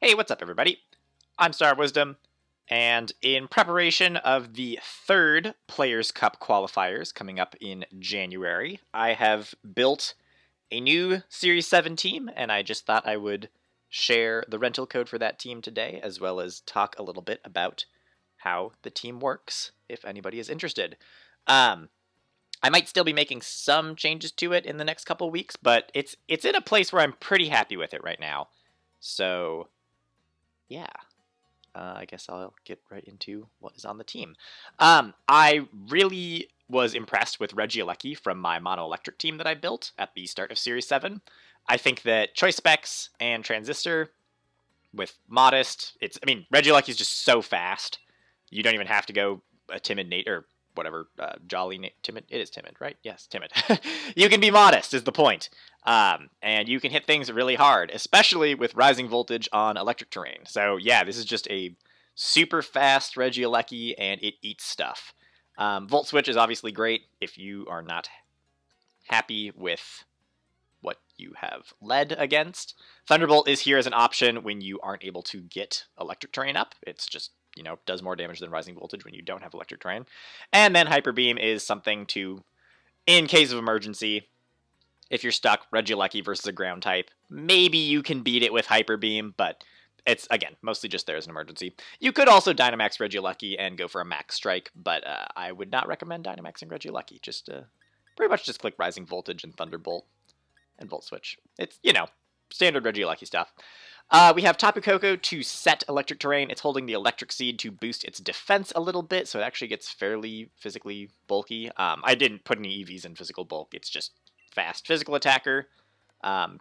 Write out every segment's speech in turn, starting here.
Hey, what's up, everybody? I'm StarofWisdom, and in preparation of the third Players' Cup qualifiers coming up in January, I have built a new Series 7 team, and I just thought I would share the rental code for that team today, as well as talk a little bit about how the team works, if anybody is interested. I might still be making some changes to it in the next couple weeks, but it's in a place where I'm pretty happy with it right now. So yeah, I guess I'll get right into what is on the team. I really was impressed with Regieleki from my Mono Electric team that I built at the start of Series 7. I think that Choice Specs and Transistor with Modest, Regieleki is just so fast. You don't even have to go a Timid Nate or whatever, Timid. It is Timid, right? Yes, Timid. You can be Modest is the point. And you can hit things really hard, especially with Rising Voltage on electric terrain. So yeah, this is just a super fast Regieleki, and it eats stuff. Volt Switch is obviously great if you are not happy with what you have led against. Thunderbolt is here as an option when you aren't able to get electric terrain up. It's just, does more damage than Rising Voltage when you don't have electric terrain. And then Hyper Beam is something to, in case of emergency, if you're stuck, Regieleki versus a ground type, maybe you can beat it with Hyper Beam, but it's, again, mostly just there as an emergency. You could also Dynamax Regieleki and go for a Max Strike, but I would not recommend Dynamaxing Regieleki. Just pretty much just click Rising Voltage and Thunderbolt and Volt Switch. It's, standard Regieleki stuff. We have Tapu Koko to set electric terrain. It's holding the electric seed to boost its defense a little bit, so it actually gets fairly physically bulky. I didn't put any EVs in physical bulk. It's just fast physical attacker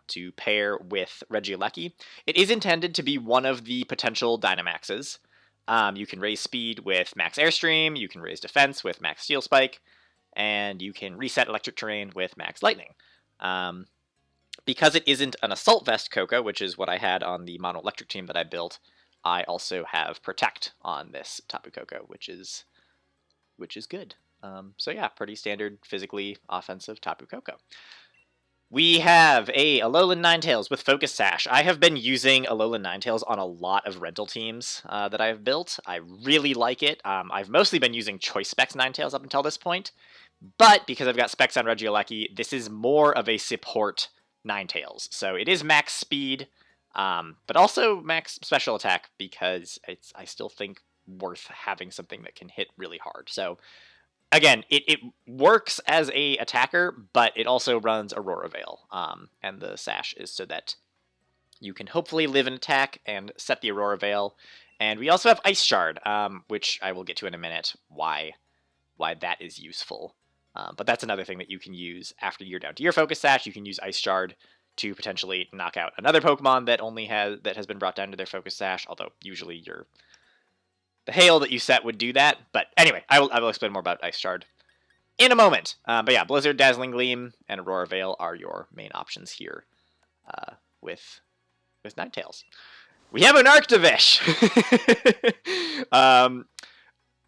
to pair with Regieleki. It is intended to be one of the potential Dynamaxes. You can raise speed with Max Airstream, you can raise defense with Max Steel Spike, and you can reset electric terrain with Max Lightning. Because it isn't an Assault Vest Koko, which is what I had on the Mono Electric team that I built, I also have Protect on this Tapu Koko, which is good. So yeah, pretty standard physically offensive Tapu Koko. We have a Alolan Ninetails with Focus Sash. I have been using Alolan Ninetails on a lot of rental teams that I've built. I really like it. I've mostly been using Choice Specs Ninetails up until this point, but because I've got Specs on Regieleki, this is more of a support Ninetails. So it is max speed, but also max special attack because it's, I still think, worth having something that can hit really hard. So again, it works as a attacker, but it also runs Aurora Veil, and the Sash is so that you can hopefully live an attack and set the Aurora Veil. And we also have Ice Shard, which I will get to in a minute, why that is useful. But that's another thing that you can use after you're down to your Focus Sash. You can use Ice Shard to potentially knock out another Pokemon that has been brought down to their Focus Sash, although usually the hail that you set would do that. But anyway, I will explain more about Ice Shard in a moment. But yeah, Blizzard, Dazzling Gleam, and Aurora Veil are your main options here with Ninetales. We have an Arctivis!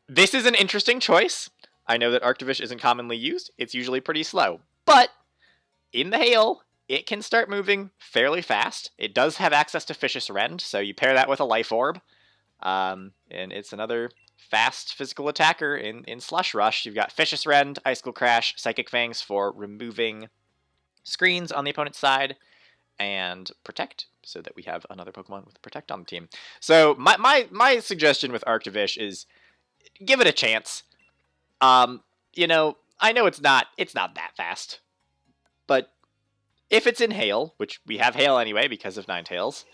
This is an interesting choice. I know that Arctivis isn't commonly used. It's usually pretty slow. But in the hail, it can start moving fairly fast. It does have access to Fishious Rend, so you pair that with a Life Orb. And it's another fast physical attacker in Slush Rush. You've got Fishious Rend, Icicle Crash, Psychic Fangs for removing screens on the opponent's side, and Protect, so that we have another Pokemon with Protect on the team. So my suggestion with Arctivis is give it a chance. I know it's not that fast, but if it's in Hail, which we have Hail anyway because of Ninetales,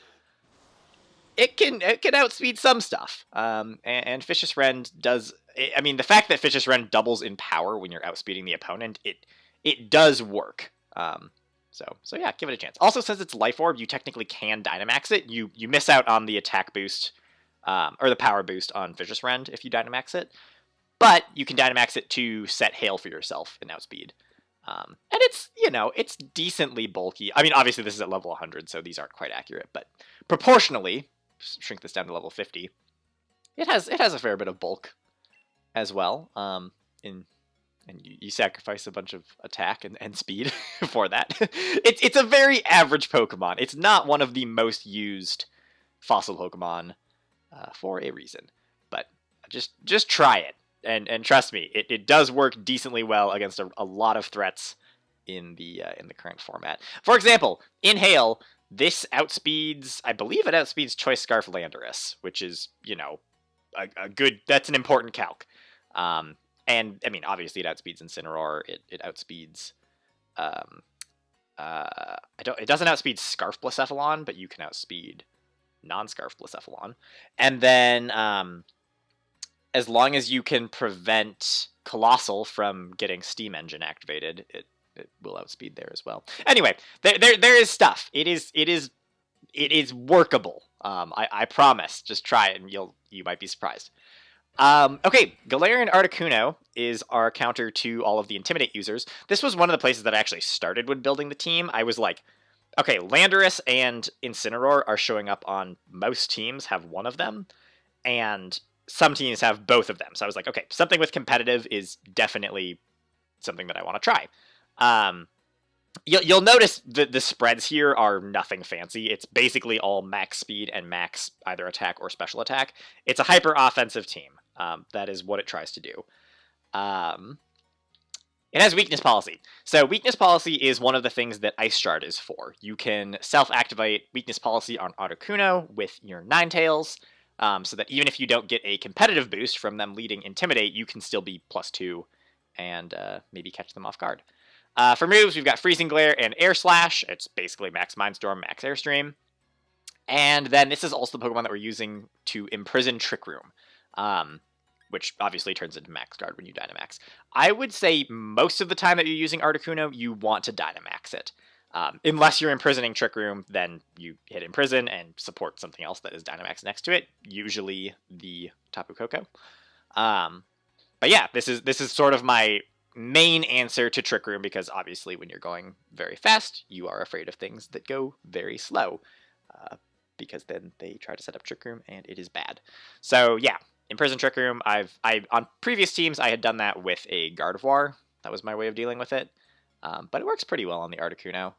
it can outspeed some stuff. And Fishious Rend does. I mean, the fact that Fishious Rend doubles in power when you're outspeeding the opponent, it does work. So yeah, give it a chance. Also, since it's Life Orb, you technically can Dynamax it. You miss out on the attack boost, or the power boost on Fishious Rend if you Dynamax it. But you can Dynamax it to set Hail for yourself in outspeed. And it's decently bulky. I mean, obviously this is at level 100, so these aren't quite accurate, but proportionally, shrink this down to level 50, it has a fair bit of bulk as well. And you sacrifice a bunch of attack and speed for that. It's a very average Pokemon. It's not one of the most used fossil Pokemon for a reason. But just try it, and trust me, it does work decently well against a lot of threats in the current format. For example, in Hail, this outspeeds, I believe it outspeeds Choice Scarf Landorus, which is, you know, a good, that's an important calc. And I mean, obviously it outspeeds Incineroar, it outspeeds, it doesn't outspeed Scarf Blacephalon, but you can outspeed non-Scarf Blacephalon. And then, as long as you can prevent Colossal from getting Steam Engine activated, it will outspeed there as well. Anyway, there is stuff. It is workable. I promise. Just try it, and you might be surprised. Okay, Galarian Articuno is our counter to all of the Intimidate users. This was one of the places that I actually started when building the team. I was like, okay, Landorus and Incineroar are showing up on most teams, have one of them, and some teams have both of them. So I was like, okay, something with competitive is definitely something that I want to try. You'll notice the spreads here are nothing fancy. It's basically all max speed and max either attack or special attack. It's a hyper offensive team. That is what it tries to do. It has weakness policy. So weakness policy is one of the things that Ice Shard is for. You can self-activate weakness policy on Articuno with your Ninetails, so that even if you don't get a competitive boost from them leading Intimidate, you can still be +2 and maybe catch them off guard. For moves, we've got Freezing Glare and Air Slash. It's basically max Mindstorm, max Airstream. And then this is also the Pokemon that we're using to imprison Trick Room, which obviously turns into Max Guard when you Dynamax. I would say most of the time that you're using Articuno, you want to Dynamax it. Unless you're imprisoning Trick Room, then you hit Imprison and support something else that is Dynamax next to it, usually the Tapu Koko. But yeah, this is sort of my main answer to Trick Room, because obviously when you're going very fast, you are afraid of things that go very slow, because then they try to set up Trick Room and it is bad. So yeah, Imprison Trick Room. I on previous teams I had done that with a Gardevoir. That was my way of dealing with it, but it works pretty well on the Articuno.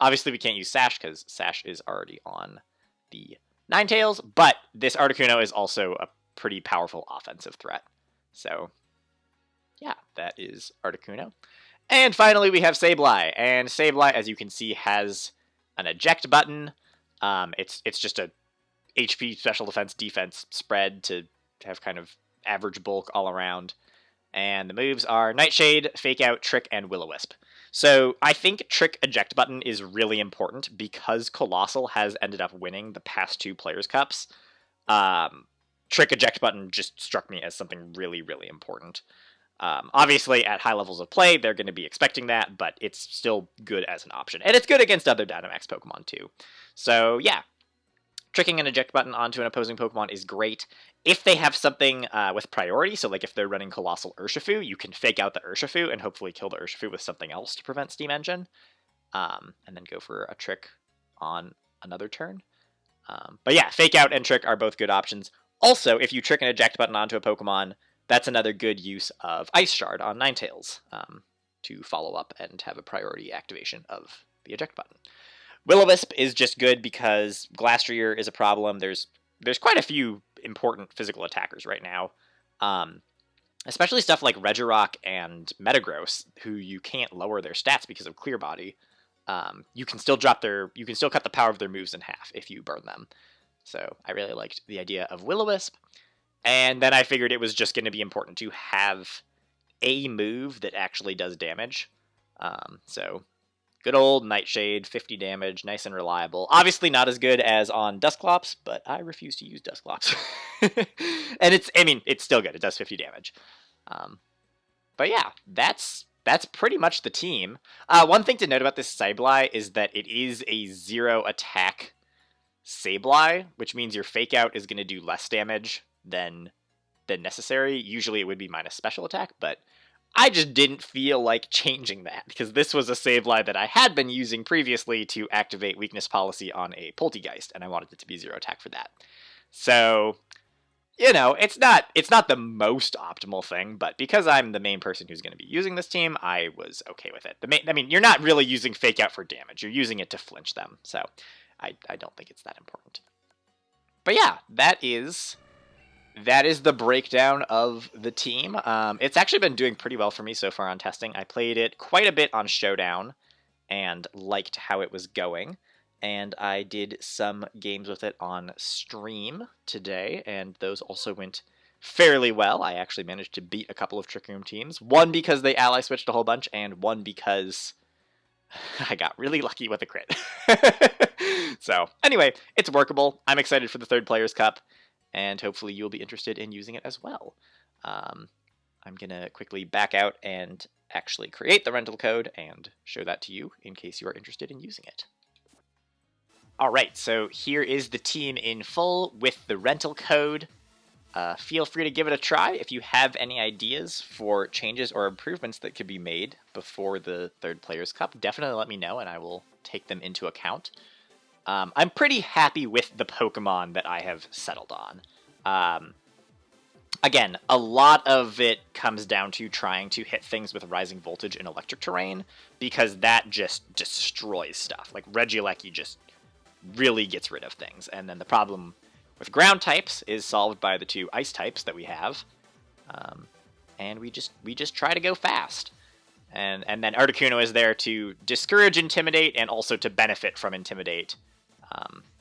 Obviously we can't use Sash because Sash is already on the Ninetales, but this Articuno is also a pretty powerful offensive threat. So yeah, that is Articuno. And finally, we have Sableye. And Sableye, as you can see, has an eject button. It's just a HP special defense spread to have kind of average bulk all around. And the moves are Nightshade, Fake Out, Trick, and Will-O-Wisp. So I think Trick Eject Button is really important because Colossal has ended up winning the past 2 Players' Cups. Trick Eject Button just struck me as something really, really important. Obviously, at high levels of play, they're going to be expecting that, but it's still good as an option. And it's good against other Dynamax Pokemon, too. So, yeah. Tricking an eject button onto an opposing Pokemon is great. If they have something with priority, so like if they're running Colossal Urshifu, you can fake out the Urshifu and hopefully kill the Urshifu with something else to prevent Steam Engine. And then go for a Trick on another turn. But yeah, Fake Out and Trick are both good options. Also, if you trick an eject button onto a Pokemon, that's another good use of Ice Shard on Ninetales to follow up and have a priority activation of the eject button. Will-O-Wisp is just good because Glastrier is a problem. There's quite a few important physical attackers right now, especially stuff like Regirock and Metagross, who you can't lower their stats because of Clear Body. You can still cut the power of their moves in half if you burn them. So I really liked the idea of Will-O-Wisp. And then I figured it was just going to be important to have a move that actually does damage. So good old Nightshade, 50 damage, nice and reliable. Obviously not as good as on Dusclops, but I refuse to use Dusclops. And it's still good. It does 50 damage. But yeah, that's pretty much the team. One thing to note about this Sableye is that it is a 0 attack Sableye, which means your Fake Out is going to do less damage than necessary. Usually it would be minus special attack, but I just didn't feel like changing that because this was a Sableye that I had been using previously to activate weakness policy on a Poltegeist, and I wanted it to be 0 attack for that. So, it's not the most optimal thing, but because I'm the main person who's going to be using this team, I was okay with it. You're not really using Fake Out for damage. You're using it to flinch them, so I don't think it's that important. But yeah, that is the breakdown of the team. It's actually been doing pretty well for me so far on testing. I played it quite a bit on Showdown and liked how it was going. And I did some games with it on stream today, and those also went fairly well. I actually managed to beat a couple of Trick Room teams. One because they ally switched a whole bunch, and one because I got really lucky with a crit. So, anyway, it's workable. I'm excited for the third Players' Cup, and hopefully you'll be interested in using it as well. I'm going to quickly back out and actually create the rental code and show that to you in case you are interested in using it. Alright, so here is the team in full with the rental code. Feel free to give it a try. If you have any ideas for changes or improvements that could be made before the third Players' Cup, definitely let me know and I will take them into account. I'm pretty happy with the Pokemon that I have settled on. Again, a lot of it comes down to trying to hit things with rising voltage in electric terrain, because that just destroys stuff. Like, Regieleki just really gets rid of things. And then the problem with ground types is solved by the two ice types that we have. And we just try to go fast. And then Articuno is there to discourage Intimidate and also to benefit from Intimidate.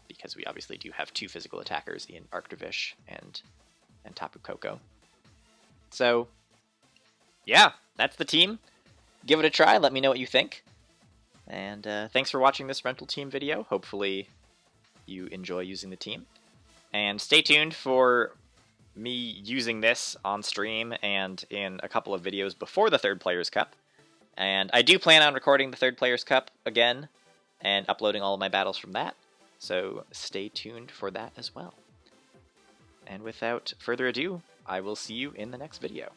Because we obviously do have two physical attackers in Arctivis and Tapu Koko. So, yeah, that's the team. Give it a try. Let me know what you think. And thanks for watching this rental team video. Hopefully you enjoy using the team. And stay tuned for me using this on stream and in a couple of videos before the third Players' Cup. And I do plan on recording the third Players' Cup again and uploading all of my battles from that. So stay tuned for that as well. And without further ado, I will see you in the next video.